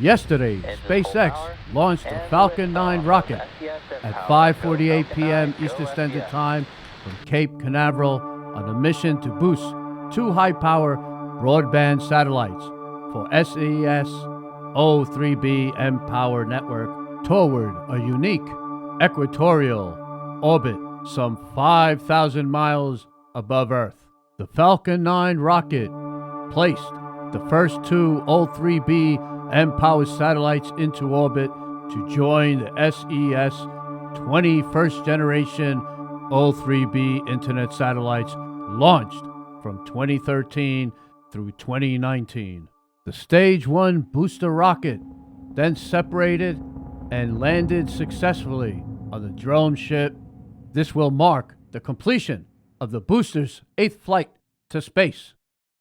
Yesterday, SpaceX launched the Falcon 9 rocket at 5:48 p.m. Eastern Standard Time from Cape Canaveral on a mission to boost two high-power broadband satellites for SES O3b mPOWER network toward a unique equatorial orbit some 5,000 miles above Earth. The Falcon 9 rocket placed the first two O3b mPOWER satellites into orbit to join the SES 21st generation O3b Internet satellites launched from 2013 through 2019. The Stage 1 booster rocket then separated and landed successfully on the drone ship. This will mark the completion of the booster's 8th flight to space.